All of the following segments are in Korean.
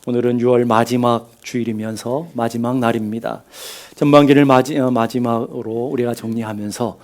오늘은 6월 마지막 주일이면서 마지막 날입니다. 전반기를 마지막으로 우리가 정리하면서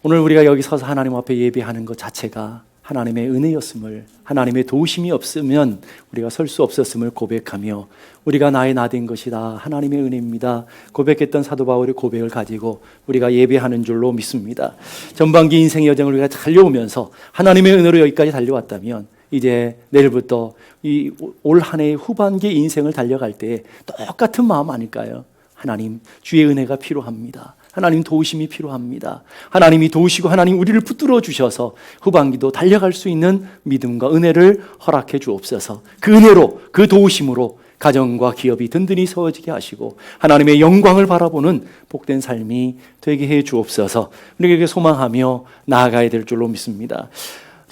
오늘 우리가 여기 서서 하나님 앞에 예배하는 것 자체가 하나님의 은혜였음을, 하나님의 도우심이 없으면 우리가 설 수 없었음을 고백하며 우리가 나의 나된 것이다, 하나님의 은혜입니다 고백했던 사도 바울의 고백을 가지고 우리가 예배하는 줄로 믿습니다. 전반기 인생의 여정을 우리가 달려오면서 하나님의 은혜로 여기까지 달려왔다면 이제 내일부터 이 올 한 해의 후반기 인생을 달려갈 때 똑같은 마음 아닐까요? 하나님, 주의 은혜가 필요합니다. 하나님 도우심이 필요합니다. 하나님이 도우시고 하나님 우리를 붙들어 주셔서 후반기도 달려갈 수 있는 믿음과 은혜를 허락해 주옵소서. 그 은혜로, 그 도우심으로 가정과 기업이 든든히 세워지게 하시고 하나님의 영광을 바라보는 복된 삶이 되게 해 주옵소서. 우리에게 소망하며 나아가야 될 줄로 믿습니다.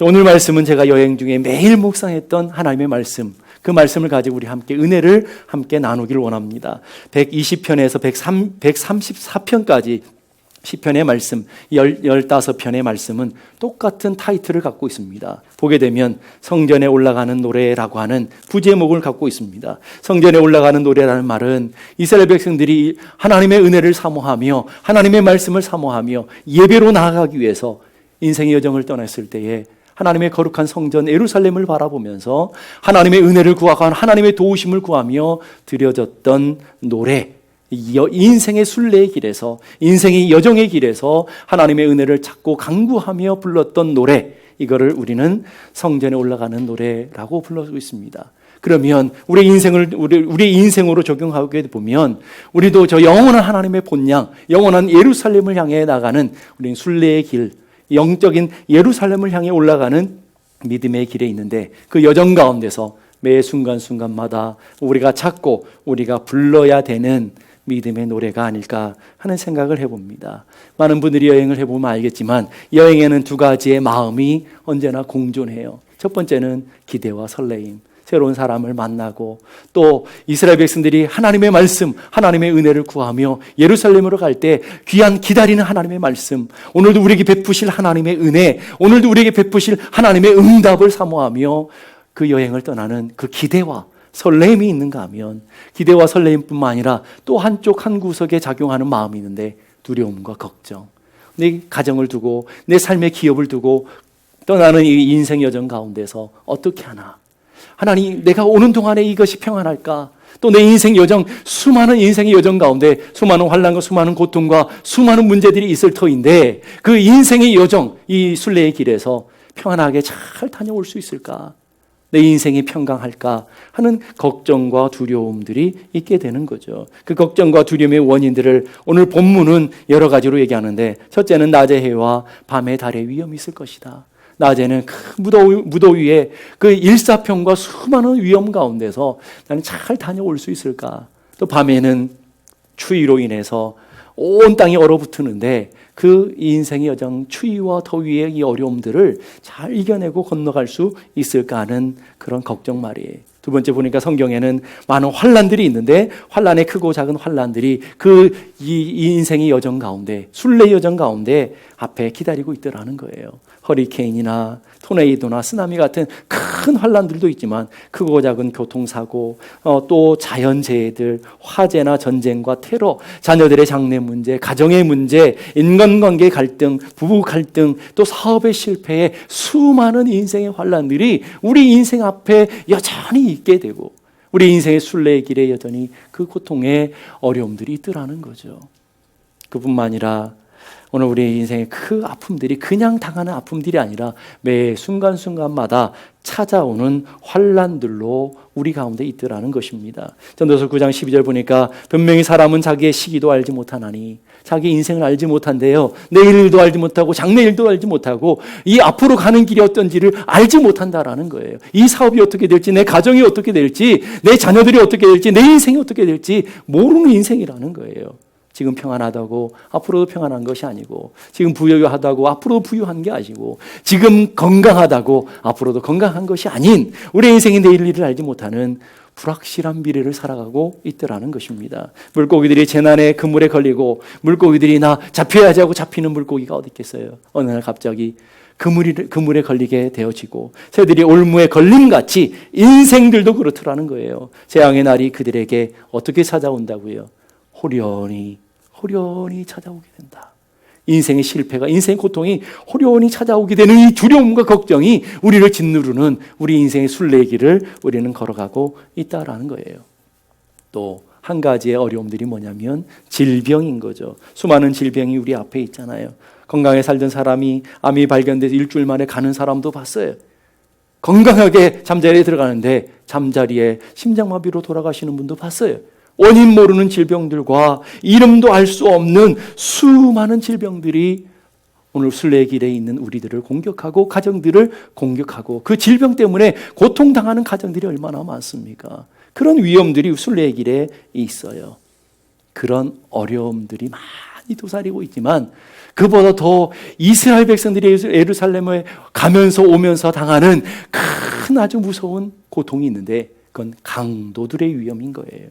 오늘 말씀은 제가 여행 중에 매일 묵상했던 하나님의 말씀, 그 말씀을 가지고 우리 함께 은혜를 함께 나누기를 원합니다. 120편에서 134편까지 시편의 말씀, 15편의 말씀은 똑같은 타이틀을 갖고 있습니다. 보게 되면 성전에 올라가는 노래라고 하는 부제목을 갖고 있습니다. 성전에 올라가는 노래라는 말은 이스라엘 백성들이 하나님의 은혜를 사모하며 하나님의 말씀을 사모하며 예배로 나아가기 위해서 인생의 여정을 떠났을 때에 하나님의 거룩한 성전 예루살렘을 바라보면서 하나님의 은혜를 구하고 하나님의 도우심을 구하며 드려졌던 노래, 인생의 순례의 길에서, 인생의 여정의 길에서 하나님의 은혜를 찾고 간구하며 불렀던 노래, 이거를 우리는 성전에 올라가는 노래라고 불러주고 있습니다. 그러면 우리 인생으로 적용하게 보면 우리도 저 영원한 하나님의 본향, 영원한 예루살렘을 향해 나가는 우리는 순례의 길, 영적인 예루살렘을 향해 올라가는 믿음의 길에 있는데 그 여정 가운데서 매 순간순간마다 우리가 찾고 우리가 불러야 되는 믿음의 노래가 아닐까 하는 생각을 해봅니다. 많은 분들이 여행을 해보면 알겠지만 여행에는 두 가지의 마음이 언제나 공존해요. 첫 번째는 기대와 설레임, 새로운 사람을 만나고 또 이스라엘 백성들이 하나님의 말씀, 하나님의 은혜를 구하며 예루살렘으로 갈 때 귀한 기다리는 하나님의 말씀, 오늘도 우리에게 베푸실 하나님의 은혜, 오늘도 우리에게 베푸실 하나님의 응답을 사모하며 그 여행을 떠나는 그 기대와 설렘이 있는가 하면 기대와 설렘뿐만 아니라 또 한쪽 한 구석에 작용하는 마음이 있는데 두려움과 걱정, 내 가정을 두고 내 삶의 기업을 두고 떠나는 이 인생 여정 가운데서 어떻게 하나, 하나님, 내가 오는 동안에 이것이 평안할까? 또 내 인생 여정, 수많은 인생의 여정 가운데 수많은 환난과 수많은 고통과 수많은 문제들이 있을 터인데 그 인생의 여정, 이 순례의 길에서 평안하게 잘 다녀올 수 있을까? 내 인생이 평강할까 하는 걱정과 두려움들이 있게 되는 거죠. 그 걱정과 두려움의 원인들을 오늘 본문은 여러 가지로 얘기하는데 첫째는 낮의 해와 밤의 달의 위험이 있을 것이다. 낮에는 큰 무더위에 그 일사평과 수많은 위험 가운데서 나는 잘 다녀올 수 있을까? 또 밤에는 추위로 인해서 온 땅이 얼어붙는데 그 인생의 여정, 추위와 더위의 이 어려움들을 잘 이겨내고 건너갈 수 있을까 하는 그런 걱정 말이에요. 두 번째 보니까 성경에는 많은 환난들이 있는데 환난의 크고 작은 환난들이 이 인생의 여정 가운데, 순례 여정 가운데 앞에 기다리고 있더라는 거예요. 허리케인이나 토네이도나 쓰나미 같은 큰 환난들도 있지만 크고 작은 교통사고, 또 자연재해들, 화재나 전쟁과 테러, 자녀들의 장래 문제, 가정의 문제, 인간관계 갈등, 부부 갈등, 또 사업의 실패에 수많은 인생의 환난들이 우리 인생 앞에 여전히 있게 되고 우리 인생의 순례의 길에 여전히 그 고통의 어려움들이 있더라는 거죠. 그뿐만 아니라 오늘 우리 인생의 그 아픔들이 그냥 당하는 아픔들이 아니라 매 순간순간마다 찾아오는 환난들로 우리 가운데 있더라는 것입니다. 전도서 9장 12절 보니까 분명히 사람은 자기의 시기도 알지 못하나니, 자기 인생을 알지 못한대요. 내일도 알지 못하고 장래일도 알지 못하고 이 앞으로 가는 길이 어떤지를 알지 못한다라는 거예요. 이 사업이 어떻게 될지, 내 가정이 어떻게 될지, 내 자녀들이 어떻게 될지, 내 인생이 어떻게 될지 모르는 인생이라는 거예요. 지금 평안하다고 앞으로도 평안한 것이 아니고, 지금 부유하다고 앞으로도 부유한 게 아니고, 지금 건강하다고 앞으로도 건강한 것이 아닌 우리 인생의 내일 일을 알지 못하는 불확실한 미래를 살아가고 있더라는 것입니다. 물고기들이 재난의 그물에 걸리고 물고기들이 나 잡혀야지 하고 잡히는 물고기가 어디 있겠어요. 어느 날 갑자기 그물에 걸리게 되어지고 새들이 올무에 걸림같이 인생들도 그렇더라는 거예요. 재앙의 날이 그들에게 어떻게 찾아온다고요? 호련히 찾아오게 된다. 인생의 실패가, 인생의 고통이 호련히 찾아오게 되는 이 두려움과 걱정이 우리를 짓누르는 우리 인생의 순례길을 우리는 걸어가고 있다라는 거예요. 또 한 가지의 어려움들이 뭐냐면 질병인 거죠. 수많은 질병이 우리 앞에 있잖아요. 건강하게 살던 사람이 암이 발견돼서 일주일 만에 가는 사람도 봤어요. 건강하게 잠자리에 들어가는데 잠자리에 심장마비로 돌아가시는 분도 봤어요. 원인 모르는 질병들과 이름도 알 수 없는 수많은 질병들이 오늘 순례길에 있는 우리들을 공격하고 가정들을 공격하고 그 질병 때문에 고통당하는 가정들이 얼마나 많습니까? 그런 위험들이 순례길에 있어요. 그런 어려움들이 많이 도사리고 있지만 그보다 더 이스라엘 백성들이 예루살렘에 가면서 오면서 당하는 큰 아주 무서운 고통이 있는데 그건 강도들의 위험인 거예요.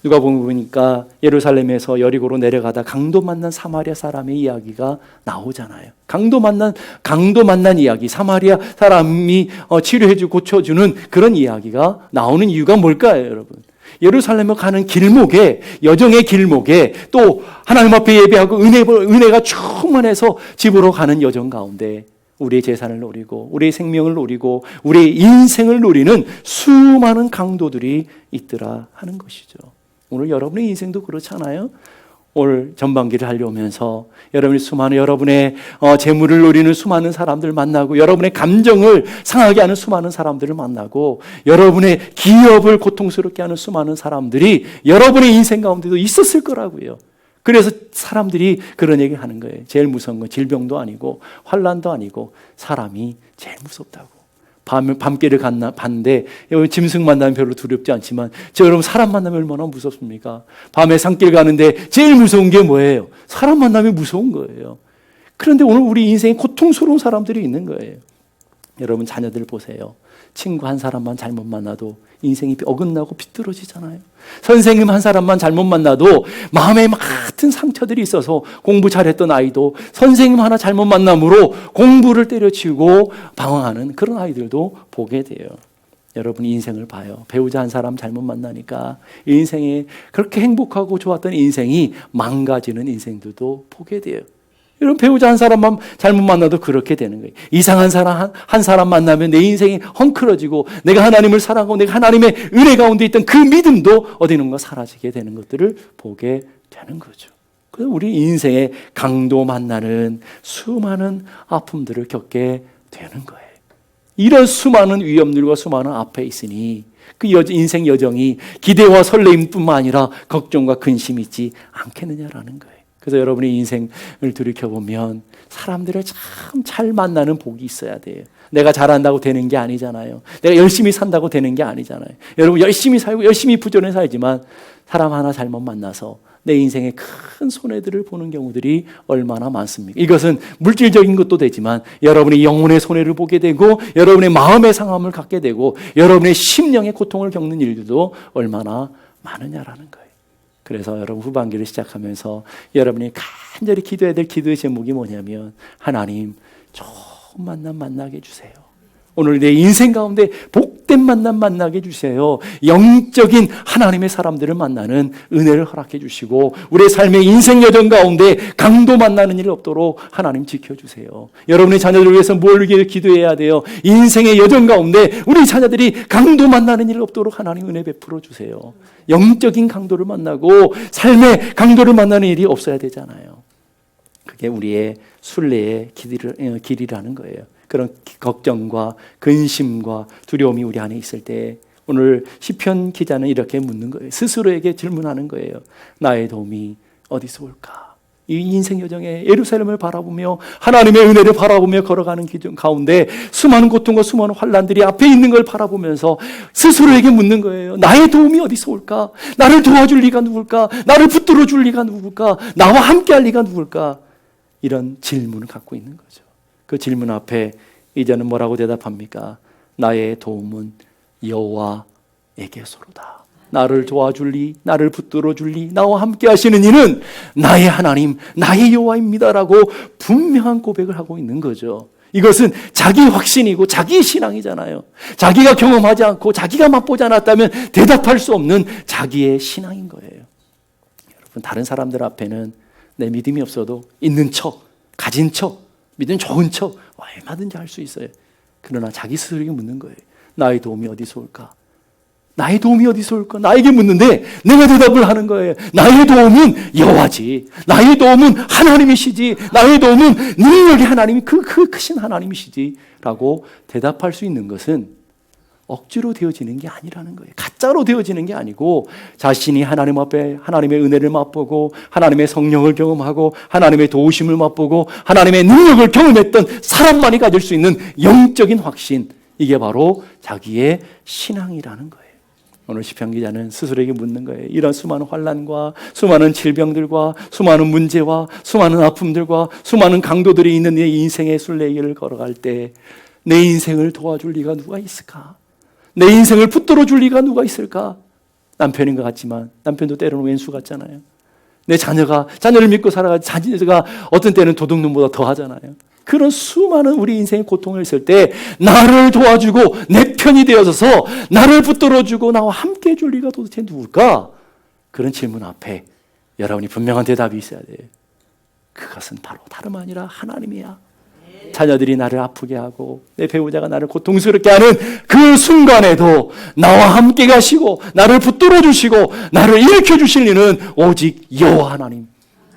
누가 보니까 예루살렘에서 여리고로 내려가다 강도 만난 사마리아 사람의 이야기가 나오잖아요. 강도 만난 이야기, 사마리아 사람이 치료해주고 고쳐주는 그런 이야기가 나오는 이유가 뭘까요, 여러분? 예루살렘에 가는 길목에, 여정의 길목에 또 하나님 앞에 예배하고 은혜가 충만해서 집으로 가는 여정 가운데 우리의 재산을 노리고 우리의 생명을 노리고 우리의 인생을 노리는 수많은 강도들이 있더라 하는 것이죠. 오늘 여러분의 인생도 그렇잖아요. 오늘 전반기를 달려오면서 여러분의 재물을 노리는 수많은 사람들 만나고 여러분의 감정을 상하게 하는 수많은 사람들을 만나고 여러분의 기업을 고통스럽게 하는 수많은 사람들이 여러분의 인생 가운데도 있었을 거라고요. 그래서 사람들이 그런 얘기 하는 거예요. 제일 무서운 건 질병도 아니고 환난도 아니고 사람이 제일 무섭다고. 밤길을 봤는데 짐승 만나면 별로 두렵지 않지만 여러분 사람 만나면 얼마나 무섭습니까? 밤에 산길 가는데 제일 무서운 게 뭐예요? 사람 만나면 무서운 거예요. 그런데 오늘 우리 인생에 고통스러운 사람들이 있는 거예요. 여러분 자녀들 보세요. 친구 한 사람만 잘못 만나도 인생이 어긋나고 비뚤어지잖아요. 선생님 한 사람만 잘못 만나도 마음에 같은 상처들이 있어서 공부 잘했던 아이도 선생님 하나 잘못 만남으로 공부를 때려치우고 방황하는 그런 아이들도 보게 돼요. 여러분 인생을 봐요. 배우자 한 사람 잘못 만나니까 인생에 그렇게 행복하고 좋았던 인생이 망가지는 인생들도 보게 돼요. 여러분 배우자 한 사람만 잘못 만나도 그렇게 되는 거예요. 이상한 사람 한 사람 만나면 내 인생이 헝클어지고 내가 하나님을 사랑하고 내가 하나님의 은혜 가운데 있던 그 믿음도 어디는가 사라지게 되는 것들을 보게 되는 거죠. 그래서 우리 인생의 강도 만나는 수많은 아픔들을 겪게 되는 거예요. 이런 수많은 위험들과 수많은 앞에 있으니 그 인생 여정이 기대와 설레임뿐만 아니라 걱정과 근심이 있지 않겠느냐라는 거예요. 그래서 여러분의 인생을 돌이켜보면 사람들을 참 잘 만나는 복이 있어야 돼요. 내가 잘한다고 되는 게 아니잖아요. 내가 열심히 산다고 되는 게 아니잖아요. 여러분 열심히 살고 열심히 부지런히 살지만 사람 하나 잘못 만나서 내 인생의 큰 손해들을 보는 경우들이 얼마나 많습니까? 이것은 물질적인 것도 되지만 여러분의 영혼의 손해를 보게 되고 여러분의 마음의 상함을 갖게 되고 여러분의 심령의 고통을 겪는 일들도 얼마나 많으냐라는 거예요. 그래서 여러분 후반기를 시작하면서 여러분이 간절히 기도해야 될 기도의 제목이 뭐냐면 하나님 좋은 만남 만나게 해주세요. 오늘 내 인생 가운데 복된 만남 만나게 해주세요. 영적인 하나님의 사람들을 만나는 은혜를 허락해 주시고 우리의 삶의 인생 여정 가운데 강도 만나는 일 없도록 하나님 지켜주세요. 여러분의 자녀들을 위해서 뭘 기도해야 돼요? 인생의 여정 가운데 우리 자녀들이 강도 만나는 일 없도록 하나님 은혜 베풀어 주세요. 영적인 강도를 만나고 삶의 강도를 만나는 일이 없어야 되잖아요. 그게 우리의 순례의 길이라는 거예요. 그런 걱정과 근심과 두려움이 우리 안에 있을 때 오늘 시편 기자는 이렇게 묻는 거예요. 스스로에게 질문하는 거예요. 나의 도움이 어디서 올까? 이 인생 여정에 예루살렘을 바라보며 하나님의 은혜를 바라보며 걸어가는 기준 가운데 수많은 고통과 수많은 환난들이 앞에 있는 걸 바라보면서 스스로에게 묻는 거예요. 나의 도움이 어디서 올까? 나를 도와줄 리가 누굴까? 나를 붙들어 줄 리가 누굴까? 나와 함께 할 리가 누굴까? 이런 질문을 갖고 있는 거죠. 그 질문 앞에 이제는 뭐라고 대답합니까? 나의 도움은 여호와에게서로다. 나를 도와줄리, 나를 붙들어줄리, 나와 함께 하시는 이는 나의 하나님, 나의 여호와입니다라고 분명한 고백을 하고 있는 거죠. 이것은 자기 확신이고 자기의 신앙이잖아요. 자기가 경험하지 않고 자기가 맛보지 않았다면 대답할 수 없는 자기의 신앙인 거예요. 여러분, 다른 사람들 앞에는 내 믿음이 없어도 있는 척, 가진 척, 믿음 좋은 척 얼마든지 할 수 있어요. 그러나 자기 스스로에게 묻는 거예요. 나의 도움이 어디서 올까? 나의 도움이 어디서 올까? 나에게 묻는데 내가 대답을 하는 거예요. 나의 도움은 여호와지. 나의 도움은 하나님이시지. 나의 도움은 능력의 하나님이 그 크신 하나님이시지. 라고 대답할 수 있는 것은 억지로 되어지는 게 아니라는 거예요. 가짜로 되어지는 게 아니고 자신이 하나님 앞에 하나님의 은혜를 맛보고 하나님의 성령을 경험하고 하나님의 도우심을 맛보고 하나님의 능력을 경험했던 사람만이 가질 수 있는 영적인 확신, 이게 바로 자기의 신앙이라는 거예요. 오늘 시편 기자는 스스로에게 묻는 거예요. 이런 수많은 환난과 수많은 질병들과 수많은 문제와 수많은 아픔들과 수많은 강도들이 있는 내 인생의 순례길을 걸어갈 때 내 인생을 도와줄 리가 누가 있을까? 내 인생을 붙들어 줄 리가 누가 있을까? 남편인 것 같지만 남편도 때로는 왼수 같잖아요. 내 자녀를 믿고 살아가 자녀가 어떤 때는 도둑놈보다 더 하잖아요. 그런 수많은 우리 인생의 고통을 있을 때 나를 도와주고 내 편이 되어서 나를 붙들어주고 나와 함께 해줄 리가 도대체 누굴까? 그런 질문 앞에 여러분이 분명한 대답이 있어야 돼요. 그것은 바로 다름 아니라 하나님이야. 자녀들이 나를 아프게 하고 내 배우자가 나를 고통스럽게 하는 그 순간에도 나와 함께 가시고 나를 붙들어 주시고 나를 일으켜 주실 이는 오직 여호와 하나님,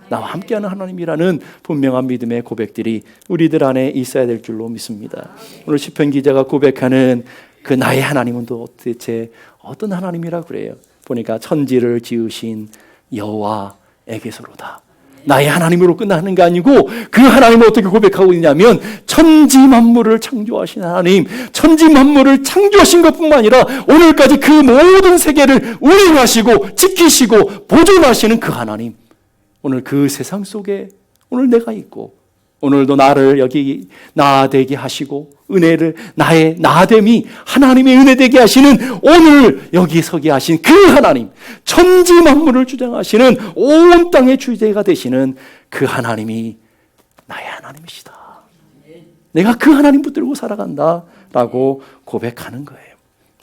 나와 함께하는 하나님이라는 분명한 믿음의 고백들이 우리들 안에 있어야 될 줄로 믿습니다. 오늘 시편 기자가 고백하는 그 나의 하나님은 도대체 어떤 하나님이라 그래요? 보니까 천지를 지으신 여호와에게서로다. 나의 하나님으로 끝나는 게 아니고 그 하나님을 어떻게 고백하고 있냐면 천지 만물을 창조하신 하나님, 천지 만물을 창조하신 것뿐만 아니라 오늘까지 그 모든 세계를 운행하시고 지키시고 보존하시는 그 하나님, 오늘 그 세상 속에 오늘 내가 있고 오늘도 나를 여기 나되게 하시고 은혜를 나의 나됨이 하나님의 은혜 되게 하시는 오늘 여기 서게 하신 그 하나님, 천지 만물을 주장하시는 온 땅의 주제가 되시는 그 하나님이 나의 하나님이시다. 내가 그 하나님 붙들고 살아간다 라고 고백하는 거예요.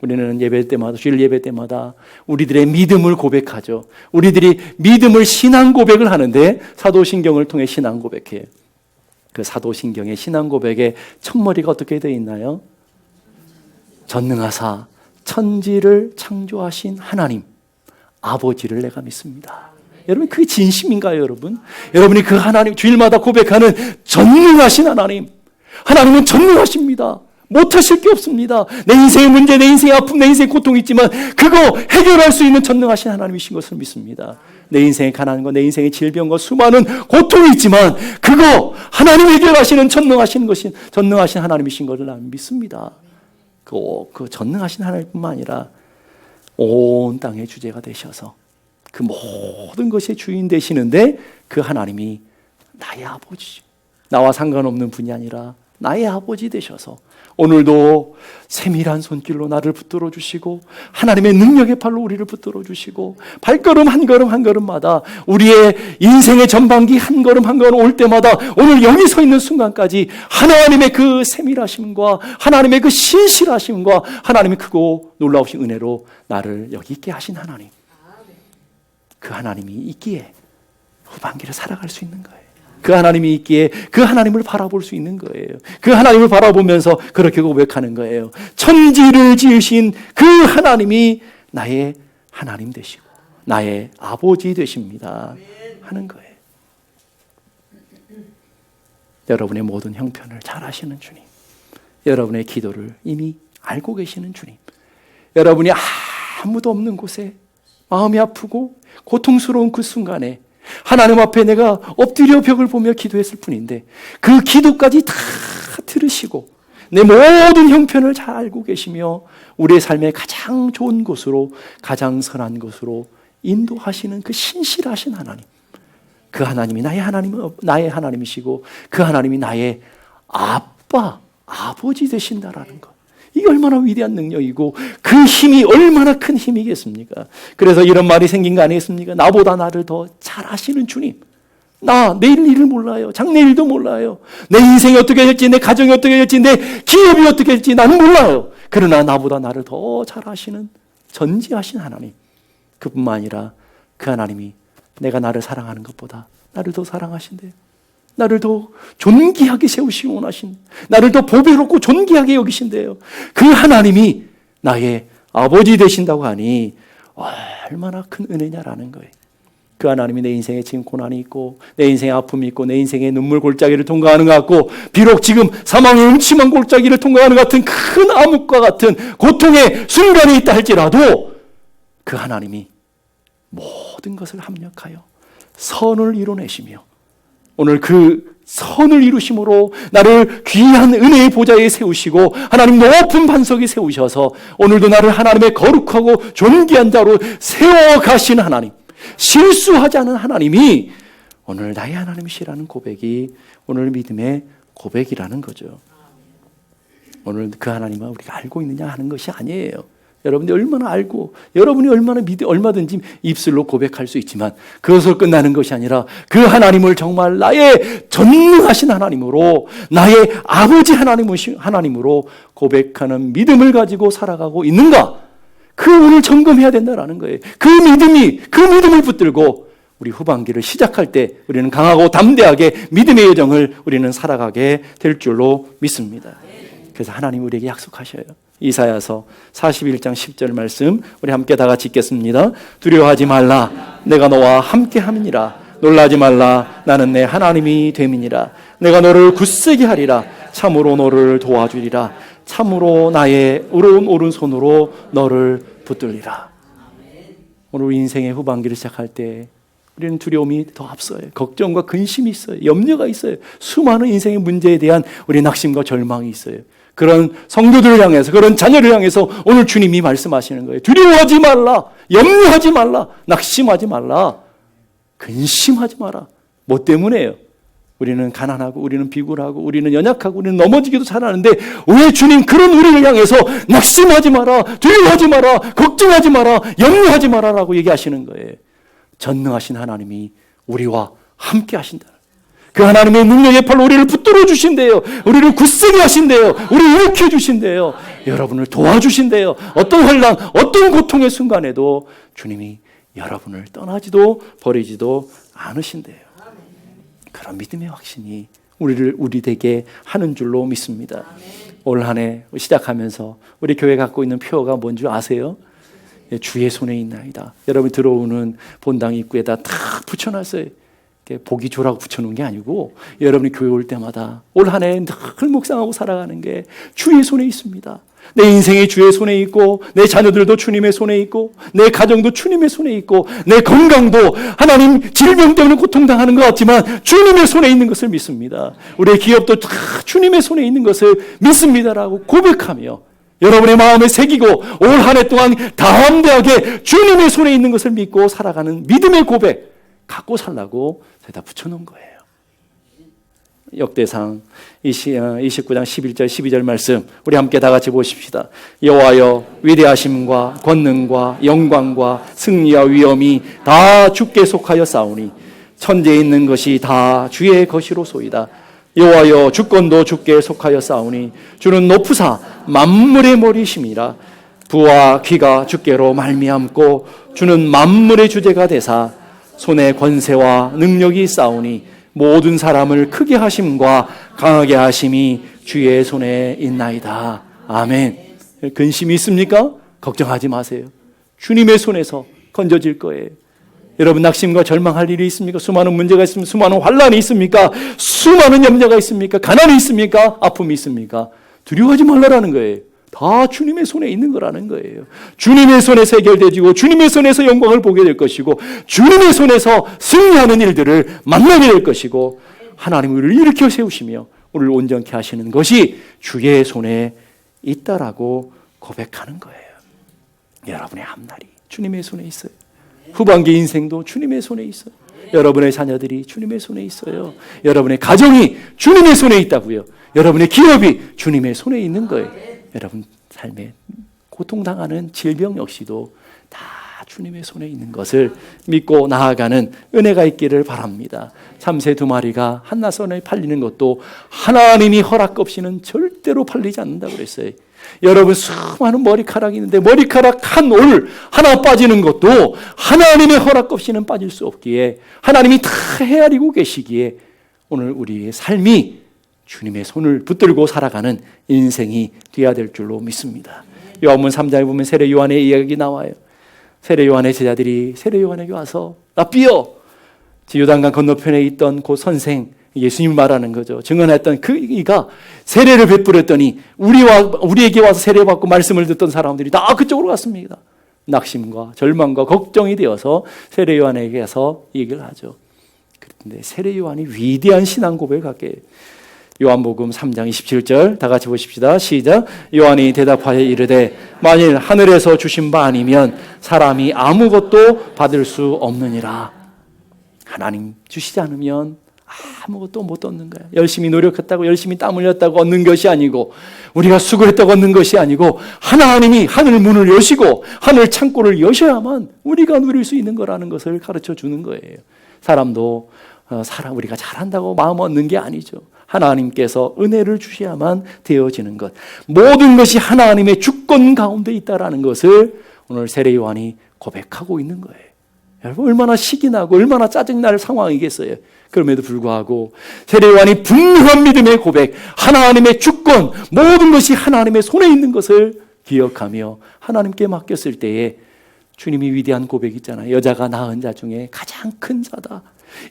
우리는 예배 때마다, 주일 예배 때마다 우리들의 믿음을 고백하죠. 우리들이 믿음을 신앙 고백을 하는데 사도신경을 통해 신앙 고백해요. 그 사도신경의 신앙 고백의 첫머리가 어떻게 되어 있나요? 전능하사 천지를 창조하신 하나님 아버지를 내가 믿습니다. 여러분, 그게 진심인가요, 여러분? 여러분이 그 하나님, 주일마다 고백하는 전능하신 하나님, 하나님은 전능하십니다. 못하실 게 없습니다. 내 인생의 문제, 내 인생의 아픔, 내 인생의 고통이 있지만 그거 해결할 수 있는 전능하신 하나님이신 것을 믿습니다. 내 인생의 가난과 내 인생의 질병과 수많은 고통이 있지만 그거 하나님 해결하시는 전능하신 하나님이신 것을 나는 믿습니다. 그 전능하신 하나님뿐만 아니라 온 땅의 주제가 되셔서 그 모든 것의 주인 되시는데 그 하나님이 나의 아버지, 나와 상관없는 분이 아니라 나의 아버지 되셔서 오늘도 세밀한 손길로 나를 붙들어 주시고 하나님의 능력의 팔로 우리를 붙들어 주시고 발걸음 한 걸음 한 걸음마다 우리의 인생의 전반기 한 걸음 한 걸음 올 때마다 오늘 여기 서 있는 순간까지 하나님의 그 세밀하심과 하나님의 그 신실하심과 하나님의 크고 놀라우신 은혜로 나를 여기 있게 하신 하나님, 그 하나님이 있기에 후반기를 살아갈 수 있는 거예요. 그 하나님이 있기에 그 하나님을 바라볼 수 있는 거예요. 그 하나님을 바라보면서 그렇게 고백하는 거예요. 천지를 지으신 그 하나님이 나의 하나님 되시고 나의 아버지 되십니다 하는 거예요. 여러분의 모든 형편을 잘 아시는 주님, 여러분의 기도를 이미 알고 계시는 주님, 여러분이 아무도 없는 곳에 마음이 아프고 고통스러운 그 순간에 하나님 앞에 내가 엎드려 벽을 보며 기도했을 뿐인데 그 기도까지 다 들으시고 내 모든 형편을 잘 알고 계시며 우리의 삶의 가장 좋은 곳으로, 가장 선한 곳으로 인도하시는 그 신실하신 하나님, 그 하나님이 나의 하나님이시고 그 하나님이 나의 아버지 되신다라는 것, 이게 얼마나 위대한 능력이고 그 힘이 얼마나 큰 힘이겠습니까? 그래서 이런 말이 생긴 거 아니겠습니까? 나보다 나를 더 잘 아시는 주님, 내일 일을 몰라요. 장래일도 몰라요. 내 인생이 어떻게 될지, 내 가정이 어떻게 될지, 내 기업이 어떻게 될지 나는 몰라요. 그러나 나보다 나를 더 잘 아시는 전지하신 하나님, 그뿐만 아니라 그 하나님이 내가 나를 사랑하는 것보다 나를 더 사랑하신대요. 나를 더 존귀하게 세우시기 원하신, 나를 더 보배롭고 존귀하게 여기신대요. 그 하나님이 나의 아버지 되신다고 하니 얼마나 큰 은혜냐라는 거예요. 그 하나님이 내 인생에 지금 고난이 있고, 내 인생에 아픔이 있고, 내 인생에 눈물 골짜기를 통과하는 것 같고, 비록 지금 사망의 음침한 골짜기를 통과하는 것 같은 큰 암흑과 같은 고통의 순간이 있다 할지라도 그 하나님이 모든 것을 합력하여 선을 이뤄내시며, 오늘 그 선을 이루심으로 나를 귀한 은혜의 보좌에 세우시고 하나님 높은 반석에 세우셔서 오늘도 나를 하나님의 거룩하고 존귀한 자로 세워가신 하나님, 실수하지 않은 하나님이 오늘 나의 하나님이시라는 고백이 오늘 믿음의 고백이라는 거죠. 오늘 그 하나님을 우리가 알고 있느냐 하는 것이 아니에요. 여러분들이 얼마나 알고, 여러분이 얼마나 얼마든지 입술로 고백할 수 있지만 그것으로 끝나는 것이 아니라 그 하나님을 정말 나의 전능하신 하나님으로, 나의 아버지 하나님으로 고백하는 믿음을 가지고 살아가고 있는가? 그 오늘 점검해야 된다라는 거예요. 그 믿음을 붙들고 우리 후반기를 시작할 때 우리는 강하고 담대하게 믿음의 여정을 우리는 살아가게 될 줄로 믿습니다. 그래서 하나님 우리에게 약속하셔요. 이사야서 41장 10절 말씀 우리 함께 다 같이 읽겠습니다. 두려워하지 말라, 내가 너와 함께 함이니라. 놀라지 말라, 나는 내 하나님이 됨이니라. 내가 너를 굳세게 하리라. 참으로 너를 도와주리라. 참으로 나의 오른손으로 너를 붙들리라. 오늘 인생의 후반기를 시작할 때 우리는 두려움이 더 앞서요. 걱정과 근심이 있어요. 염려가 있어요. 수많은 인생의 문제에 대한 우리 낙심과 절망이 있어요. 그런 성도들을 향해서, 그런 자녀를 향해서 오늘 주님이 말씀하시는 거예요. 두려워하지 말라, 염려하지 말라, 낙심하지 말라, 근심하지 마라. 뭐 때문에요? 우리는 가난하고, 우리는 비굴하고, 우리는 연약하고, 우리는 넘어지기도 잘하는데 왜 주님 그런 우리를 향해서 낙심하지 마라, 두려워하지 마라, 걱정하지 마라, 염려하지 마라라고 얘기하시는 거예요. 전능하신 하나님이 우리와 함께 하신다. 그 하나님의 능력의 팔로 우리를 붙들어 주신대요. 우리를 굳세게 하신대요. 우리를 일으켜 주신대요. 여러분을 도와주신대요. 어떤 환난, 어떤 고통의 순간에도 주님이 여러분을 떠나지도 버리지도 않으신대요. 그런 믿음의 확신이 우리에게 하는 줄로 믿습니다. 올 한 해 시작하면서 우리 교회 갖고 있는 표어가 뭔지 아세요? 주의 손에 있나이다. 여러분 들어오는 본당 입구에다 탁 붙여놨어요. 보기 좋으라고 붙여놓은 게 아니고 여러분이 교회 올 때마다 올 한 해 늘 묵상하고 살아가는 게 주의 손에 있습니다. 내 인생이 주의 손에 있고, 내 자녀들도 주님의 손에 있고, 내 가정도 주님의 손에 있고, 내 건강도 하나님 질병 때문에 고통당하는 것 같지만 주님의 손에 있는 것을 믿습니다. 우리의 기업도 다 주님의 손에 있는 것을 믿습니다라고 고백하며 여러분의 마음에 새기고 올 한 해 동안 담대하게 주님의 손에 있는 것을 믿고 살아가는 믿음의 고백 갖고 살라고 저희다 붙여놓은 거예요. 역대상 29장 11절 12절 말씀 우리 함께 다 같이 보십시다. 여호와여, 위대하심과 권능과 영광과 승리와 위엄이 다 주께 속하여 싸우니 천지에 있는 것이 다 주의 것이로소이다. 여호와여, 주권도 주께 속하여 싸우니 주는 높으사 만물의 머리심이라. 부와 귀가 주께로 말미암고 주는 만물의 주제가 되사 손에 권세와 능력이 싸우니 모든 사람을 크게 하심과 강하게 하심이 주의 손에 있나이다. 아멘. 근심이 있습니까? 걱정하지 마세요. 주님의 손에서 건져질 거예요. 여러분 낙심과 절망할 일이 있습니까? 수많은 문제가 있습니까? 수많은 환난이 있습니까? 수많은 염려가 있습니까? 가난이 있습니까? 아픔이 있습니까? 두려워하지 말라라는 거예요. 다 주님의 손에 있는 거라는 거예요. 주님의 손에서 해결되고 주님의 손에서 영광을 보게 될 것이고 주님의 손에서 승리하는 일들을 만나게 될 것이고 하나님이 우리를 일으켜 세우시며 우리를 온전케 하시는 것이 주의 손에 있다라고 고백하는 거예요. 여러분의 앞날이 주님의 손에 있어요. 후반기 인생도 주님의 손에 있어요. 여러분의 자녀들이 주님의 손에 있어요. 여러분의 가정이 주님의 손에 있다고요. 여러분의 기업이 주님의 손에 있는 거예요. 여러분 삶에 고통당하는 질병 역시도 다 주님의 손에 있는 것을 믿고 나아가는 은혜가 있기를 바랍니다. 참새 2마리가 한나선에 팔리는 것도 하나님이 허락 없이는 절대로 팔리지 않는다고 그랬어요. 여러분, 수많은 머리카락이 있는데 머리카락 한 올 하나 빠지는 것도 하나님의 허락 없이는 빠질 수 없기에, 하나님이 다 헤아리고 계시기에 오늘 우리의 삶이 주님의 손을 붙들고 살아가는 인생이 되어야 될 줄로 믿습니다. 요한복음 3장에 보면 세례 요한의 이야기 나와요. 세례 요한의 제자들이 세례 요한에게 와서 라삐여, 요단강 건너편에 있던 그 선생, 예수님 말하는 거죠. 증언했던 그이가 세례를 베풀었더니 우리에게 와서 세례받고 말씀을 듣던 사람들이 다 그쪽으로 갔습니다. 낙심과 절망과 걱정이 되어서 세례 요한에게 가서 얘기를 하죠. 그런데 세례 요한이 위대한 신앙 고백을 갖게 해요. 요한복음 3장 27절 다 같이 보십시다. 시작. 요한이 대답하여 이르되 만일 하늘에서 주신 바 아니면 사람이 아무것도 받을 수 없느니라. 하나님 주시지 않으면 아무것도 못 얻는 거야. 열심히 노력했다고, 열심히 땀 흘렸다고 얻는 것이 아니고, 우리가 수고했다고 얻는 것이 아니고, 하나님이 하늘 문을 여시고 하늘 창고를 여셔야만 우리가 누릴 수 있는 거라는 것을 가르쳐 주는 거예요. 사람도 우리가 잘한다고 마음 얻는 게 아니죠. 하나님께서 은혜를 주셔야만 되어지는 것, 모든 것이 하나님의 주권 가운데 있다라는 것을 오늘 세례 요한이 고백하고 있는 거예요. 여러분, 얼마나 식이 나고 얼마나 짜증날 상황이겠어요. 그럼에도 불구하고 세례 요한이 분명한 믿음의 고백, 하나님의 주권, 모든 것이 하나님의 손에 있는 것을 기억하며 하나님께 맡겼을 때에 주님이 위대한 고백 있잖아요. 여자가 낳은 자 중에 가장 큰 자다.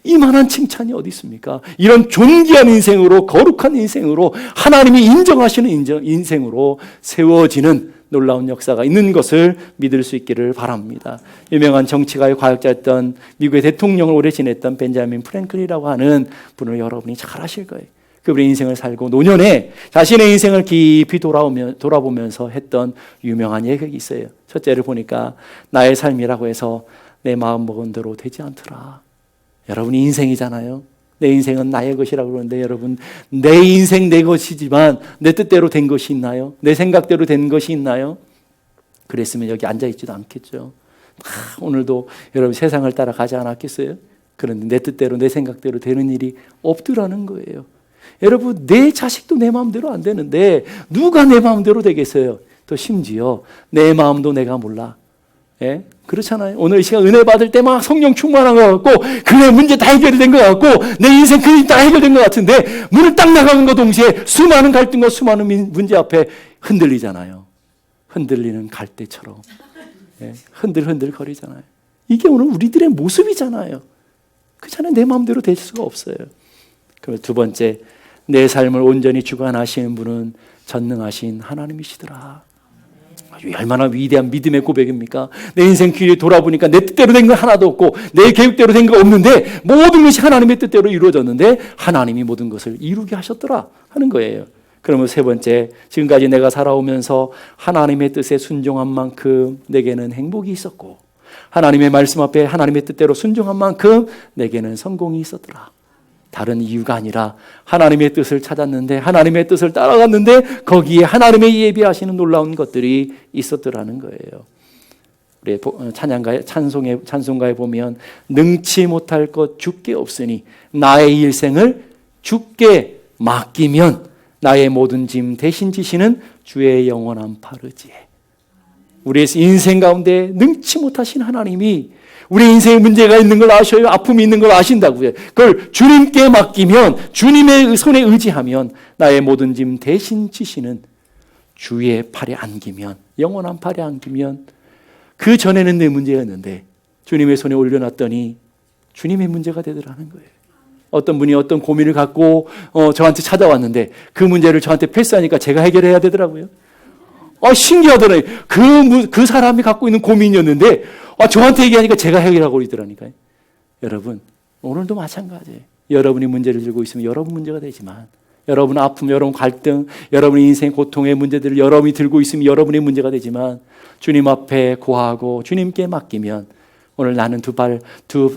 이만한 칭찬이 어디 있습니까? 이런 존귀한 인생으로, 거룩한 인생으로, 하나님이 인정하시는 인생으로 세워지는 놀라운 역사가 있는 것을 믿을 수 있기를 바랍니다. 유명한 정치가의 과학자였던 미국의 대통령을 오래 지냈던 벤자민 프랭클이라고 하는 분을 여러분이 잘 아실 거예요. 그분의 인생을 살고 노년에 자신의 인생을 깊이 돌아보면서 했던 유명한 얘기가 있어요. 첫째를 보니까 나의 삶이라고 해서 내 마음 먹은 대로 되지 않더라. 여러분이 인생이잖아요. 내 인생은 나의 것이라고 그러는데, 여러분, 내 인생 내 것이지만 내 뜻대로 된 것이 있나요? 내 생각대로 된 것이 있나요? 그랬으면 여기 앉아있지도 않겠죠. 오늘도 여러분 세상을 따라가지 않았겠어요? 그런데 내 뜻대로 내 생각대로 되는 일이 없더라는 거예요. 여러분, 내 자식도 내 마음대로 안 되는데 누가 내 마음대로 되겠어요? 또 심지어 내 마음도 내가 몰라. 예? 그렇잖아요. 오늘 이 시간 은혜 받을 때 막 성령 충만한 것 같고, 그래 문제 다 해결이 된 것 같고, 내 인생 그게 다 해결된 것 같은데, 문을 딱 나가는 것 동시에 수많은 갈등과 수많은 문제 앞에 흔들리잖아요. 흔들리는 갈대처럼. 예? 흔들흔들 거리잖아요. 이게 오늘 우리들의 모습이잖아요. 그렇잖아요. 내 마음대로 될 수가 없어요. 그리고 두 번째, 내 삶을 온전히 주관하시는 분은 전능하신 하나님이시더라. 얼마나 위대한 믿음의 고백입니까? 내 인생 뒤에 돌아보니까 내 뜻대로 된 거 하나도 없고 내 계획대로 된 거 없는데 모든 것이 하나님의 뜻대로 이루어졌는데 하나님이 모든 것을 이루게 하셨더라 하는 거예요. 그러면 세 번째, 지금까지 내가 살아오면서 하나님의 뜻에 순종한 만큼 내게는 행복이 있었고, 하나님의 말씀 앞에 하나님의 뜻대로 순종한 만큼 내게는 성공이 있었더라. 다른 이유가 아니라 하나님의 뜻을 찾았는데, 하나님의 뜻을 따라갔는데 거기에 하나님의 예비하시는 놀라운 것들이 있었더라는 거예요. 우리 찬송가에 보면 능치 못할 것 주께 없으니 나의 일생을 주께 맡기면 나의 모든 짐 대신 지시는 주의 영원한 파르지에. 우리의 인생 가운데 능치 못하신 하나님이 우리 인생에 문제가 있는 걸 아셔요. 아픔이 있는 걸 아신다고요. 그걸 주님께 맡기면, 주님의 손에 의지하면 나의 모든 짐 대신 지시는 주의 팔에 안기면, 영원한 팔에 안기면, 그 전에는 내 문제였는데 주님의 손에 올려놨더니 주님의 문제가 되더라는 거예요. 어떤 분이 어떤 고민을 갖고 저한테 찾아왔는데 그 문제를 저한테 패스하니까 제가 해결해야 되더라고요. 신기하더라고요. 그 사람이 갖고 있는 고민이었는데 저한테 얘기하니까 제가 해결하고 있더라니까요. 여러분, 오늘도 마찬가지예요. 여러분이 문제를 들고 있으면 여러분 문제가 되지만, 여러분 아픔, 여러분 갈등, 여러분의 인생 고통의 문제들을 여러분이 들고 있으면 여러분의 문제가 되지만, 주님 앞에 고하고 주님께 맡기면 오늘 나는 두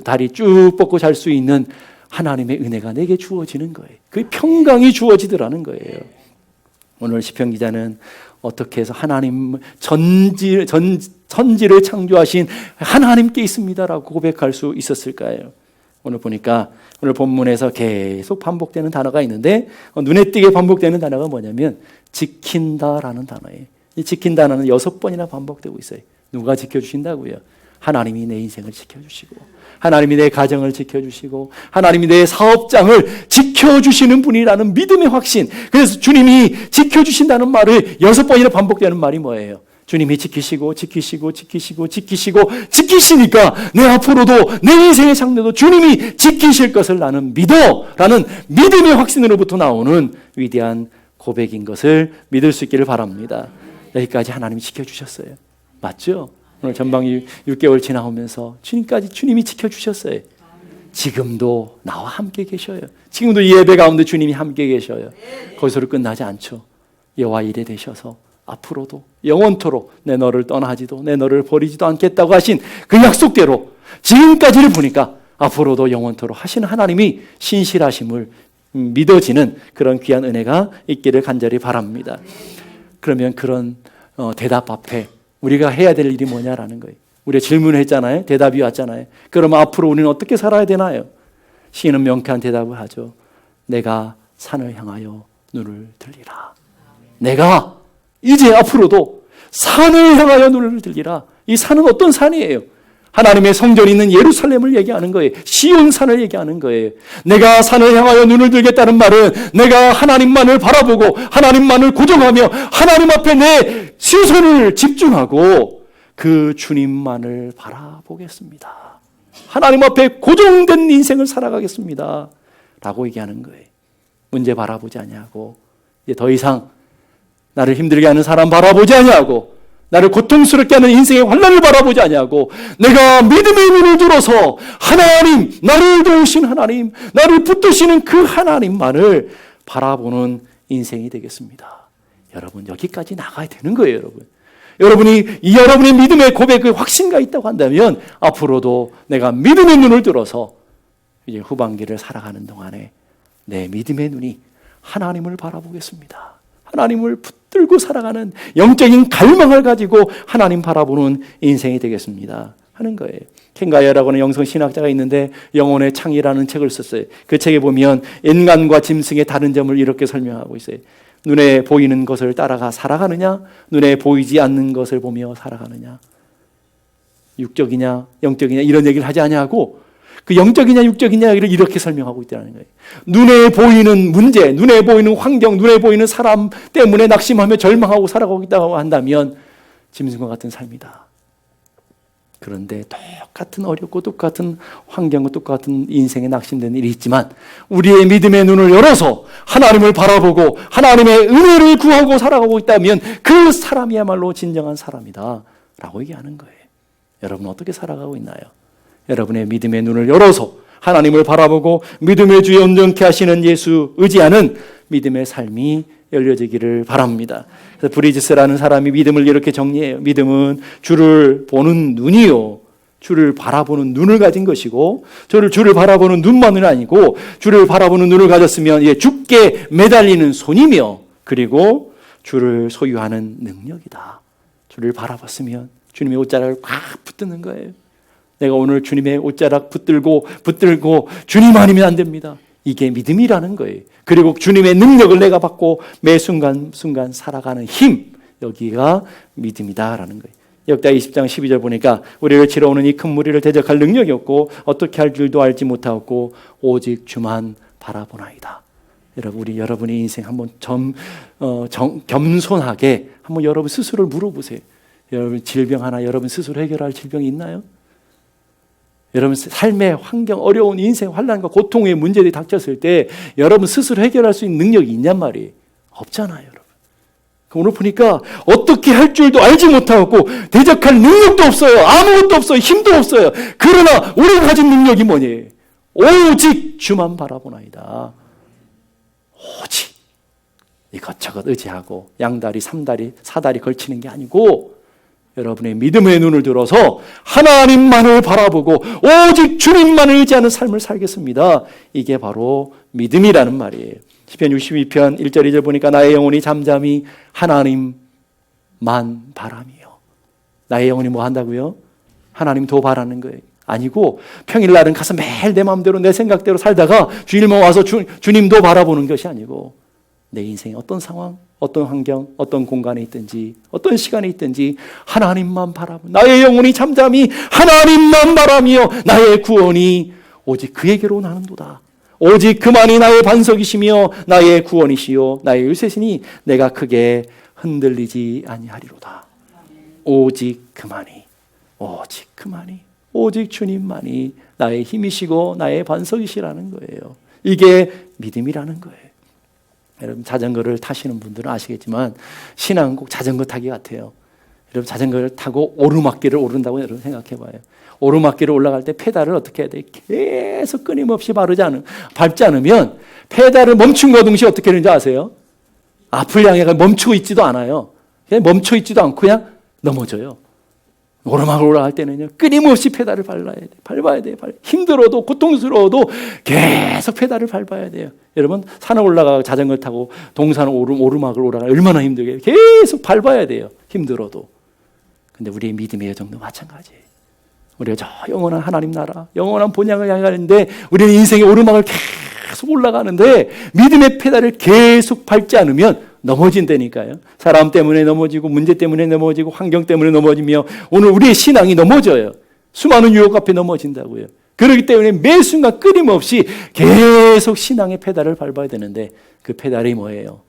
다리 쭉 뻗고 잘 수 있는 하나님의 은혜가 내게 주어지는 거예요. 그 평강이 주어지더라는 거예요. 오늘 시편 기자는 어떻게 해서 하나님 천지를 창조하신 하나님께 있습니다라고 고백할 수 있었을까요? 오늘 보니까 오늘 본문에서 계속 반복되는 단어가 있는데 눈에 띄게 반복되는 단어가 뭐냐면 지킨다라는 단어예요. 이 지킨다는 6번이나 반복되고 있어요. 누가 지켜주신다고요? 하나님이 내 인생을 지켜주시고, 하나님이 내 가정을 지켜주시고, 하나님이 내 사업장을 지켜주시는 분이라는 믿음의 확신. 그래서 주님이 지켜주신다는 말을 6번이나 반복되는 말이 뭐예요? 주님이 지키시고 지키시니까 내 앞으로도 내 인생의 장래도 주님이 지키실 것을 나는 믿어라는 믿음의 확신으로부터 나오는 위대한 고백인 것을 믿을 수 있기를 바랍니다. 여기까지 하나님이 지켜주셨어요. 맞죠? 오늘 전방위 6개월 지나오면서 주님이 지켜주셨어요. 지금도 나와 함께 계셔요. 지금도 예배 가운데 주님이 함께 계셔요. 거기서로 끝나지 않죠. 여호와 이레 되셔서 앞으로도 영원토록 내 너를 떠나지도 내 너를 버리지도 않겠다고 하신 그 약속대로 지금까지를 보니까 앞으로도 영원토록 하시는 하나님이 신실하심을 믿어지는 그런 귀한 은혜가 있기를 간절히 바랍니다. 그러면 그런 대답 앞에 우리가 해야 될 일이 뭐냐라는 거예요. 우리가 질문을 했잖아요. 대답이 왔잖아요. 그러면 앞으로 우리는 어떻게 살아야 되나요? 시인은 명쾌한 대답을 하죠. 내가 산을 향하여 눈을 들리라. 내가 이제 앞으로도 산을 향하여 눈을 들리라. 이 산은 어떤 산이에요? 하나님의 성전이 있는 예루살렘을 얘기하는 거예요. 시온산을 얘기하는 거예요. 내가 산을 향하여 눈을 들겠다는 말은 내가 하나님만을 바라보고 하나님만을 고정하며 하나님 앞에 내 시선을 집중하고 그 주님만을 바라보겠습니다. 하나님 앞에 고정된 인생을 살아가겠습니다. 라고 얘기하는 거예요. 문제 바라보지 아니하고 이제 더 이상 나를 힘들게 하는 사람 바라보지 아니하고 나를 고통스럽게 하는 인생의 환난을 바라보지 아니하고 내가 믿음의 눈을 들어서 하나님, 나를 도우신 하나님, 나를 붙드시는 그 하나님만을 바라보는 인생이 되겠습니다. 여러분 여기까지 나가야 되는 거예요. 여러분이 여러분의 믿음의 고백의 확신가 있다고 한다면 앞으로도 내가 믿음의 눈을 들어서 이제 후반기를 살아가는 동안에 내 믿음의 눈이 하나님을 바라보겠습니다. 하나님을 붙들고 살아가는 영적인 갈망을 가지고 하나님 바라보는 인생이 되겠습니다 하는 거예요. 켄가야라고 하는 영성 신학자가 있는데 영혼의 창이라는 책을 썼어요. 그 책에 보면 인간과 짐승의 다른 점을 이렇게 설명하고 있어요. 눈에 보이는 것을 따라가 살아가느냐, 눈에 보이지 않는 것을 보며 살아가느냐, 육적이냐 영적이냐 이런 얘기를 하지 아니하고 그 영적이냐 육적이냐를 이렇게 설명하고 있다는 거예요. 눈에 보이는 문제, 눈에 보이는 환경, 눈에 보이는 사람 때문에 낙심하며 절망하고 살아가고 있다고 한다면 짐승과 같은 삶이다. 그런데 똑같은 어렵고 똑같은 환경과 똑같은 인생에 낙심되는 일이 있지만 우리의 믿음의 눈을 열어서 하나님을 바라보고 하나님의 은혜를 구하고 살아가고 있다면 그 사람이야말로 진정한 사람이다 라고 얘기하는 거예요. 여러분 어떻게 살아가고 있나요? 여러분의 믿음의 눈을 열어서 하나님을 바라보고 믿음의 주에 온전케 하시는 예수 의지하는 믿음의 삶이 열려지기를 바랍니다. 그래서 브리지스라는 사람이 믿음을 이렇게 정리해요. 믿음은 주를 보는 눈이요, 주를 바라보는 눈을 가진 것이고, 주를 바라보는 눈만은 아니고 주를 바라보는 눈을 가졌으면 주께 매달리는 손이며, 그리고 주를 소유하는 능력이다. 주를 바라봤으면 주님의 옷자락을 꽉 붙드는 거예요. 내가 오늘 주님의 옷자락 붙들고 주님 아니면 안 됩니다. 이게 믿음이라는 거예요. 그리고 주님의 능력을 내가 받고 매 순간 살아가는 힘, 여기가 믿음이다라는 거예요. 역대하 20장 12절 보니까 우리를 치러오는 이 큰 무리를 대적할 능력이 없고 어떻게 할 줄도 알지 못하고 오직 주만 바라보나이다. 여러분, 여러분의 인생 한번 겸손하게 한번 여러분 스스로를 물어보세요. 여러분 질병 하나 여러분 스스로 해결할 질병이 있나요? 여러분 삶의 환경, 어려운 인생 환난과 고통의 문제들이 닥쳤을 때 여러분 스스로 해결할 수 있는 능력이 있냔 말이에요. 없잖아요, 여러분. 오늘 보니까 어떻게 할 줄도 알지 못하고 대적할 능력도 없어요. 아무것도 없어요. 힘도 없어요. 그러나 우리가 가진 능력이 뭐니? 오직 주만 바라보나이다. 오직 이것저것 의지하고 양다리, 삼다리, 사다리 걸치는 게 아니고 여러분의 믿음의 눈을 들어서 하나님만을 바라보고 오직 주님만을 의지하는 삶을 살겠습니다. 이게 바로 믿음이라는 말이에요. 시편 62편 1절 2절 보니까 나의 영혼이 잠잠히 하나님 바람이요. 나의 영혼이 뭐 한다고요? 하나님 더 바라는 거예요. 아니고 평일날은 가서 매일 내 마음대로 내 생각대로 살다가 주일만 와서 주님도 바라보는 것이 아니고 내 인생의 어떤 상황, 어떤 환경, 어떤 공간에 있든지 어떤 시간에 있든지 하나님만 바라보고 나의 영혼이 잠잠히 하나님만 바라며 나의 구원이 오직 그에게로 나는도다. 오직 그만이 나의 반석이시며 나의 구원이시요 나의 요새시니 내가 크게 흔들리지 아니하리로다. 오직 그만이, 오직 그만이, 오직 주님만이 나의 힘이시고 나의 반석이시라는 거예요. 이게 믿음이라는 거예요. 여러분 자전거를 타시는 분들은 아시겠지만 신앙은 꼭 자전거 타기 같아요. 여러분 자전거를 타고 오르막길을 오른다고 여러분 생각해 봐요. 오르막길을 올라갈 때 페달을 어떻게 해야 돼? 계속 끊임없이 밟지 않으면 페달을 멈춘 동시에 어떻게 되는지 아세요? 앞을 향해 멈추고 있지도 않아요. 그냥 멈춰 있지도 않고 그냥 넘어져요. 오르막을 올라갈 때는요, 끊임없이 페달을 밟아야 돼요. 힘들어도 고통스러워도 계속 페달을 밟아야 돼요. 여러분 산을 올라가고 자전거 타고 동산 오르막을 올라가면 얼마나 힘들게 계속 밟아야 돼요. 힘들어도. 근데 우리의 믿음의 여정도 마찬가지예요. 우리가 저 영원한 하나님 나라, 영원한 본향을 향해 가는데 우리는 인생의 오르막을 계속 올라가는데 믿음의 페달을 계속 밟지 않으면 넘어진다니까요. 사람 때문에 넘어지고 문제 때문에 넘어지고 환경 때문에 넘어지며 오늘 우리의 신앙이 넘어져요. 수많은 유혹 앞에 넘어진다고요. 그렇기 때문에 매 순간 끊임없이 계속 신앙의 페달을 밟아야 되는데 그 페달이 뭐예요?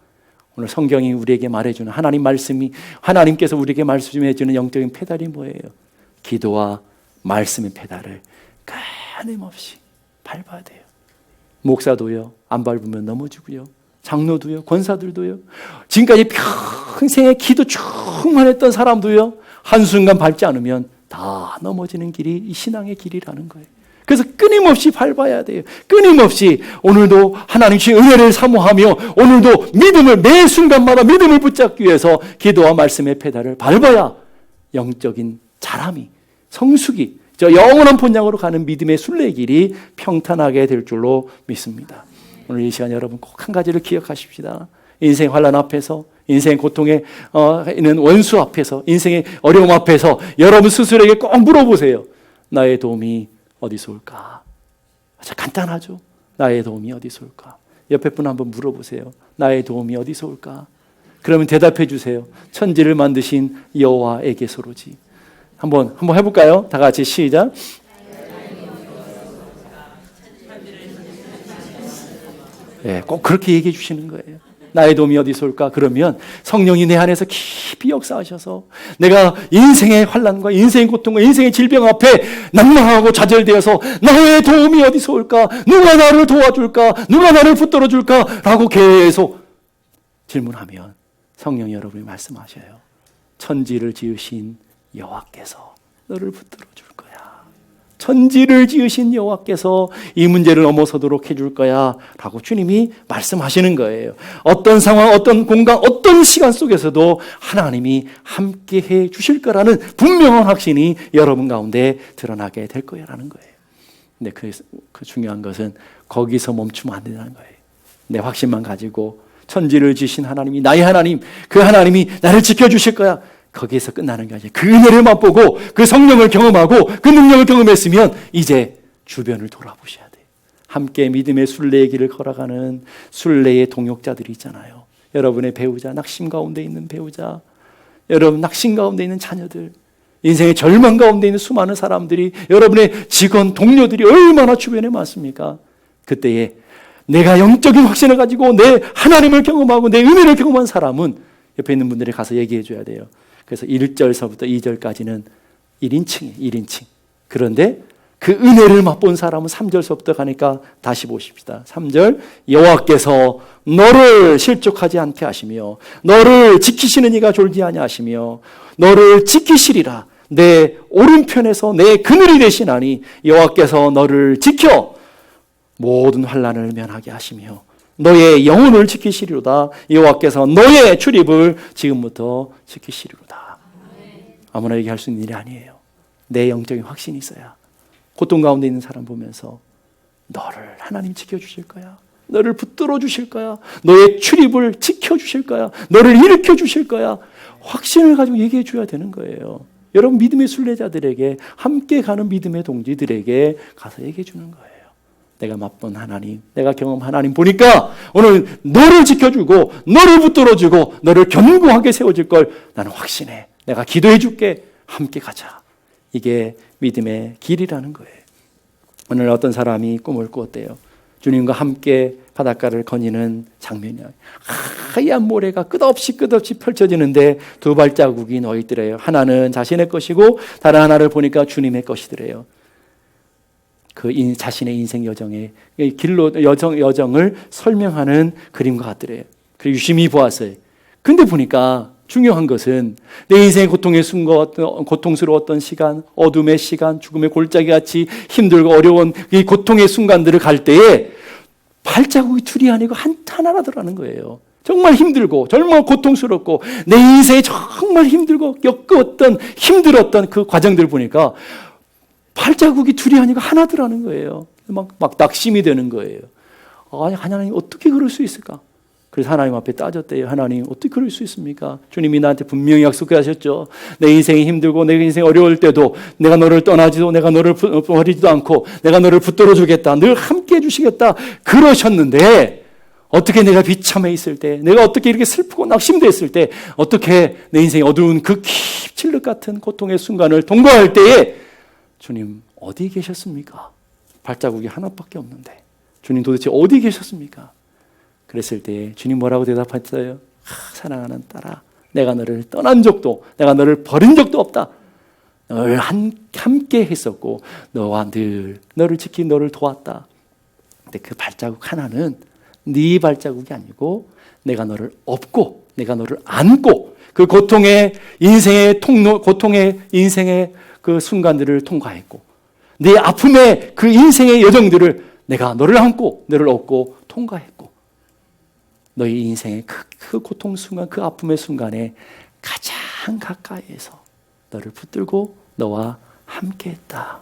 오늘 성경이 우리에게 말해주는 하나님 말씀이 하나님께서 우리에게 말씀해주는 영적인 페달이 뭐예요? 기도와 말씀의 페달을 끊임없이 밟아야 돼요. 목사도요, 안 밟으면 넘어지고요. 장로도요, 권사들도요, 지금까지 평생의 기도 충만했던 사람도요, 한순간 밟지 않으면 다 넘어지는 길이 이 신앙의 길이라는 거예요. 그래서 끊임없이 밟아야 돼요. 끊임없이 오늘도 하나님 주신 은혜를 사모하며 오늘도 믿음을 매 순간마다 믿음을 붙잡기 위해서 기도와 말씀의 페달을 밟아야 영적인 자람이 성숙이 저 영원한 본향으로 가는 믿음의 순례의 길이 평탄하게 될 줄로 믿습니다. 오늘 이 시간 여러분 꼭 한 가지를 기억하십시다. 인생 환난 앞에서, 인생 고통에 있는 원수 앞에서, 인생의 어려움 앞에서 여러분 스스로에게 꼭 물어보세요. 나의 도움이 어디서 올까? 아주 간단하죠. 나의 도움이 어디서 올까? 옆에 분 한번 물어보세요. 나의 도움이 어디서 올까? 그러면 대답해 주세요. 천지를 만드신 여호와에게서로지. 한번 해볼까요? 다 같이 시작. 네, 꼭 그렇게 얘기해 주시는 거예요. 나의 도움이 어디서 올까? 그러면 성령이 내 안에서 깊이 역사하셔서 내가 인생의 환난과 인생의 고통과 인생의 질병 앞에 난망하고 좌절되어서 나의 도움이 어디서 올까? 누가 나를 도와줄까? 누가 나를 붙들어 줄까? 라고 계속 질문하면 성령이 여러분이 말씀하셔요. 천지를 지으신 여호와께서 너를 붙들어 줄 거야. 천지를 지으신 여호와께서 이 문제를 넘어서도록 해줄 거야 라고 주님이 말씀하시는 거예요. 어떤 상황, 어떤 공간, 어떤 시간 속에서도 하나님이 함께 해 주실 거라는 분명한 확신이 여러분 가운데 드러나게 될 거라는 거예요. 근데 그 중요한 것은 거기서 멈추면 안 된다는 거예요. 내 확신만 가지고 천지를 지으신 하나님이 나의 하나님, 그 하나님이 나를 지켜주실 거야. 거기에서 끝나는 게 아니에요. 그 은혜를 맛보고 그 성령을 경험하고 그 능력을 경험했으면 이제 주변을 돌아보셔야 돼요. 함께 믿음의 순례의 길을 걸어가는 순례의 동역자들이 있잖아요. 여러분의 배우자, 낙심 가운데 있는 배우자, 여러분 낙심 가운데 있는 자녀들, 인생의 절망 가운데 있는 수많은 사람들이, 여러분의 직원, 동료들이 얼마나 주변에 많습니까? 그때에 내가 영적인 확신을 가지고 내 하나님을 경험하고 내 은혜를 경험한 사람은 옆에 있는 분들이 가서 얘기해 줘야 돼요. 그래서 1절서부터 2절까지는 1인칭이에요. 1인칭. 그런데 그 은혜를 맛본 사람은 3절서부터 가니까 다시 보십시다. 3절 여호와께서 너를 실족하지 않게 하시며 너를 지키시는 이가 졸지 아니하시며 너를 지키시리라. 내 오른편에서 내 그늘이 되시나니 여호와께서 너를 지켜 모든 환난을 면하게 하시며 너의 영혼을 지키시리로다. 여호와께서 너의 출입을 지금부터 지키시리로다. 아무나 얘기할 수 있는 일이 아니에요. 내 영적인 확신이 있어야 고통 가운데 있는 사람 보면서 너를 하나님 지켜주실 거야. 너를 붙들어 주실 거야. 너의 출입을 지켜 주실 거야. 너를 일으켜 주실 거야. 확신을 가지고 얘기해 줘야 되는 거예요. 여러분 믿음의 순례자들에게, 함께 가는 믿음의 동지들에게 가서 얘기해 주는 거예요. 내가 맛본 하나님, 내가 경험한 하나님 보니까 오늘 너를 지켜주고 너를 붙들어주고 너를 견고하게 세워줄 걸 나는 확신해. 내가 기도해 줄게. 함께 가자. 이게 믿음의 길이라는 거예요. 오늘 어떤 사람이 꿈을 꾸었대요. 주님과 함께 바닷가를 거니는 장면이야. 하얀 모래가 끝없이 펼쳐지는데 두 발자국이 놓여 있더래요. 하나는 자신의 것이고 다른 하나를 보니까 주님의 것이더래요. 그 자신의 인생 여정의 길로 여정을 설명하는 그림과 같더래요. 그리고 유심히 보았어요. 근데 보니까 중요한 것은 내 인생의 고통스러웠던 시간, 어둠의 시간, 죽음의 골짜기같이 힘들고 어려운 이 고통의 순간들을 갈 때에 발자국이 둘이 아니고 하나라더라는 거예요. 정말 힘들고 정말 고통스럽고 내 인생에 정말 힘들고 겪었던 힘들었던 그 과정들을 보니까 발자국이 둘이 아니고 하나더라는 거예요. 막 낙심이 되는 거예요. 아니, 하나님 어떻게 그럴 수 있을까? 그래서 하나님 앞에 따졌대요. 하나님 어떻게 그럴 수 있습니까? 주님이 나한테 분명히 약속하셨죠. 내 인생이 힘들고 내 인생이 어려울 때도 내가 너를 떠나지도 내가 너를 버리지도 않고 내가 너를 붙들어 주겠다. 늘 함께 해주시겠다. 그러셨는데 어떻게 내가 비참해 있을 때, 내가 어떻게 이렇게 슬프고 낙심됐을 때, 어떻게 내 인생이 어두운 그 칠흑 같은 고통의 순간을 통과할 때에 주님 어디 계셨습니까? 발자국이 하나밖에 없는데 주님 도대체 어디 계셨습니까? 그랬을 때 주님 뭐라고 대답했어요? 사랑하는 딸아, 내가 너를 떠난 적도 내가 너를 버린 적도 없다. 늘 함께 했었고 너와 늘 너를 지키 너를 도왔다. 근데 그 발자국 하나는 네 발자국이 아니고 내가 너를 업고 내가 너를 안고 그 고통의 인생의 통로, 고통의 인생의 그 순간들을 통과했고 네 아픔의 그 인생의 여정들을 내가 너를 안고 너를 업고 통과했고 너희 인생의 그 고통 순간, 그 아픔의 순간에 가장 가까이에서 너를 붙들고 너와 함께했다.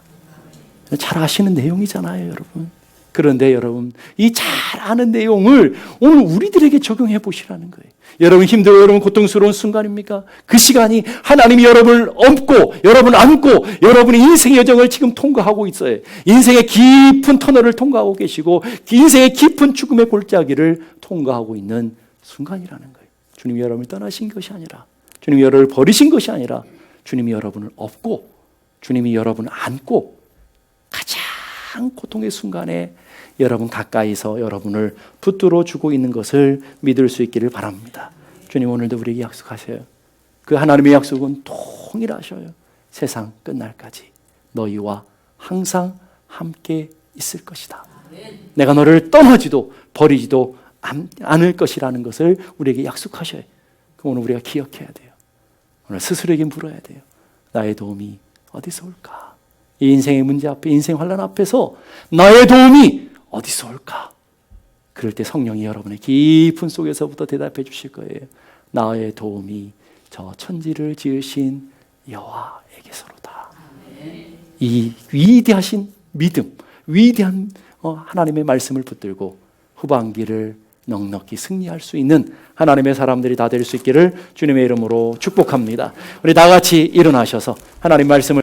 잘 아시는 내용이잖아요, 여러분. 그런데 여러분, 이 잘 아는 내용을 오늘 우리들에게 적용해 보시라는 거예요. 여러분 힘들고 여러분 고통스러운 순간입니까? 그 시간이 하나님이 여러분을 업고 여러분을 안고 여러분의 인생의 여정을 지금 통과하고 있어요. 인생의 깊은 터널을 통과하고 계시고 인생의 깊은 죽음의 골짜기를 통과하고 있는 순간이라는 거예요. 주님이 여러분을 떠나신 것이 아니라 주님이 여러분을 버리신 것이 아니라 주님이 여러분을 업고 주님이 여러분을 안고 가장 고통의 순간에 여러분 가까이서 여러분을 붙들어 주고 있는 것을 믿을 수 있기를 바랍니다. 주님 오늘도 우리에게 약속하셔요. 그 하나님의 약속은 동일하셔요. 세상 끝날까지 너희와 항상 함께 있을 것이다. 내가 너를 떠나지도 버리지도 않을 것이라는 것을 우리에게 약속하셔요. 그럼 오늘 우리가 기억해야 돼요. 오늘 스스로에게 물어야 돼요. 나의 도움이 어디서 올까? 이 인생의 문제 앞에 인생 환난 앞에서 나의 도움이 어디서 올까? 그럴 때 성령이 여러분의 깊은 속에서부터 대답해 주실 거예요. 나의 도움이 저 천지를 지으신 여호와에게서로다. 이 위대하신 믿음, 위대한 하나님의 말씀을 붙들고 후반기를 넉넉히 승리할 수 있는 하나님의 사람들이 다 될 수 있기를 주님의 이름으로 축복합니다. 우리 다 같이 일어나셔서 하나님 말씀을